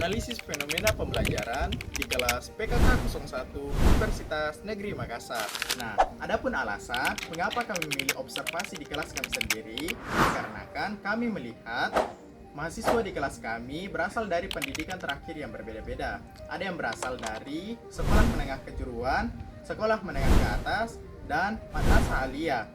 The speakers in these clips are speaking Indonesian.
menganalisis fenomena pembelajaran di kelas PKK 01 Universitas Negeri Makassar. Nah, adapun alasan mengapa kami memilih observasi di kelas kami sendiri, dikarenakan kami melihat mahasiswa di kelas kami berasal dari pendidikan terakhir yang berbeda-beda. Ada yang berasal dari sekolah menengah kejuruan, sekolah menengah ke atas, dan madrasah aliyah.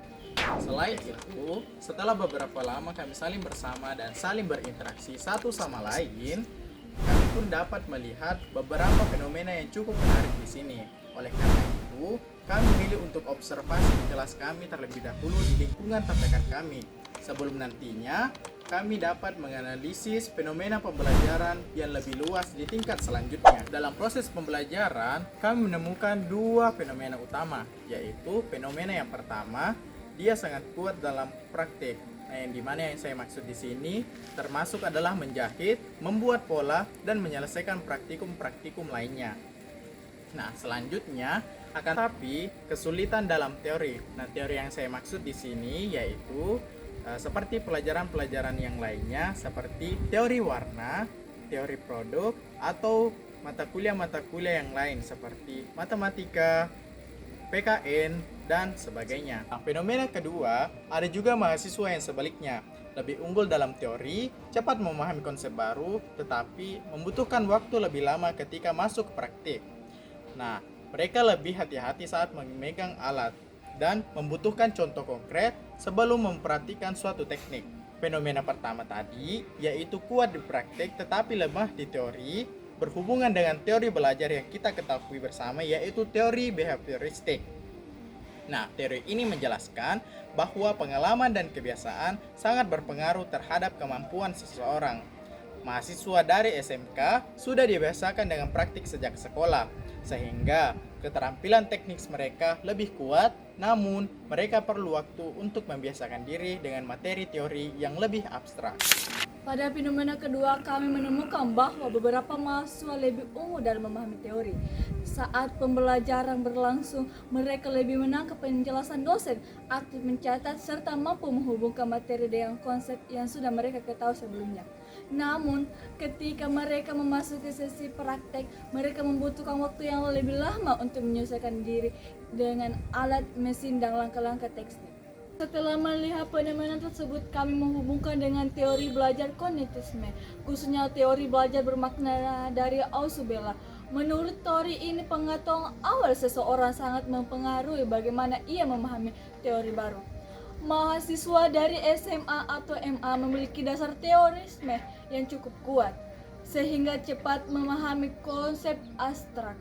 Selain itu, setelah beberapa lama kami saling bersama dan saling berinteraksi satu sama lain, kami pun dapat melihat beberapa fenomena yang cukup menarik di sini. Oleh karena itu, kami memilih untuk observasi di kelas kami terlebih dahulu di lingkungan terdekat kami, sebelum nantinya kami dapat menganalisis fenomena pembelajaran yang lebih luas di tingkat selanjutnya. Dalam proses pembelajaran, kami menemukan dua fenomena utama, yaitu fenomena yang pertama, dia sangat kuat dalam praktik. Nah, yang dimana yang saya maksud di sini termasuk adalah menjahit, membuat pola, dan menyelesaikan praktikum-praktikum lainnya. Nah, selanjutnya akan tapi kesulitan dalam teori. Nah, teori yang saya maksud di sini yaitu seperti pelajaran-pelajaran yang lainnya seperti teori warna, teori produk, atau mata kuliah yang lain seperti matematika, PKN, dan sebagainya. Nah, fenomena kedua, ada juga mahasiswa yang sebaliknya, lebih unggul dalam teori, cepat memahami konsep baru, tetapi membutuhkan waktu lebih lama ketika masuk ke praktik. Nah, mereka lebih hati-hati saat memegang alat dan membutuhkan contoh konkret sebelum memperhatikan suatu teknik. Fenomena pertama tadi, yaitu kuat di praktik tetapi lemah di teori, berhubungan dengan teori belajar yang kita ketahui bersama, yaitu teori behavioristik. Nah, teori ini menjelaskan bahwa pengalaman dan kebiasaan sangat berpengaruh terhadap kemampuan seseorang. Mahasiswa dari SMK sudah dibiasakan dengan praktik sejak sekolah, sehingga keterampilan teknis mereka lebih kuat, namun mereka perlu waktu untuk membiasakan diri dengan materi teori yang lebih abstrak. Pada fenomena kedua, kami menemukan bahwa beberapa mahasiswa lebih unggul dalam memahami teori. Saat pembelajaran berlangsung, mereka lebih menangkap penjelasan dosen, aktif mencatat, serta mampu menghubungkan materi dengan konsep yang sudah mereka ketahui sebelumnya. Namun, ketika mereka memasuki sesi praktek, mereka membutuhkan waktu yang lebih lama untuk menyesuaikan diri dengan alat, mesin, dan langkah-langkah teknik. Setelah melihat fenomena tersebut, kami menghubungkan dengan teori belajar kognitisme, khususnya teori belajar bermakna dari Ausubel. Menurut teori ini, pengetahuan awal seseorang sangat mempengaruhi bagaimana ia memahami teori baru. Mahasiswa dari SMA atau MA memiliki dasar teorisme yang cukup kuat, sehingga cepat memahami konsep abstrak.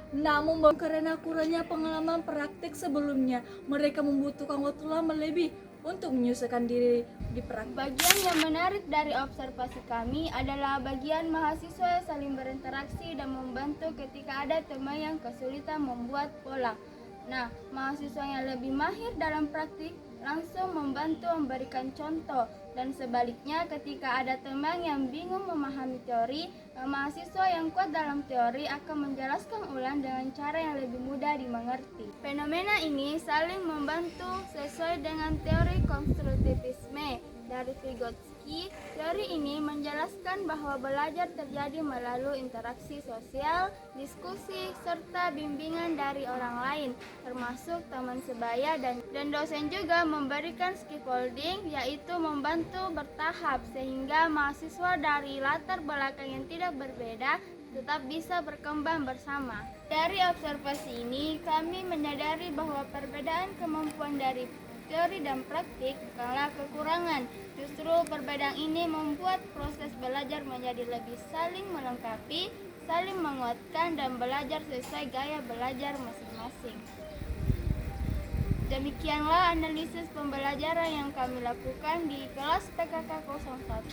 Namun karena kurangnya pengalaman praktik sebelumnya, mereka membutuhkan waktu lama lebih untuk menyesuaikan diri di praktik. Bagian yang menarik dari observasi kami adalah bagian mahasiswa yang saling berinteraksi dan membantu ketika ada teman yang kesulitan membuat pola. Nah, mahasiswa yang lebih mahir dalam praktik langsung membantu memberikan contoh, dan sebaliknya ketika ada teman yang bingung memahami teori, mahasiswa yang kuat dalam teori akan menjelaskan ulang dengan cara yang lebih mudah dimengerti. Fenomena ini saling membantu sesuai dengan teori konstruktivisme dari Vygotsky. Teori ini menjelaskan bahwa belajar terjadi melalui interaksi sosial, diskusi, serta bimbingan dari orang lain, termasuk teman sebaya dan dosen juga memberikan scaffolding, yaitu membantu bertahap sehingga mahasiswa dari latar belakang yang tidak berbeda tetap bisa berkembang bersama. Dari observasi ini, kami menyadari bahwa perbedaan kemampuan dari teori dan praktik bukanlah kekurangan. Justru perbedaan ini membuat proses belajar menjadi lebih saling melengkapi, saling menguatkan, dan belajar sesuai gaya belajar masing-masing. Demikianlah analisis pembelajaran yang kami lakukan di kelas PKK 01.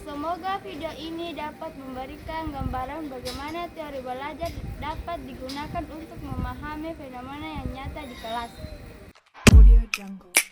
Semoga video ini dapat memberikan gambaran bagaimana teori belajar dapat digunakan untuk memahami fenomena yang nyata di kelas. Audio Jungle.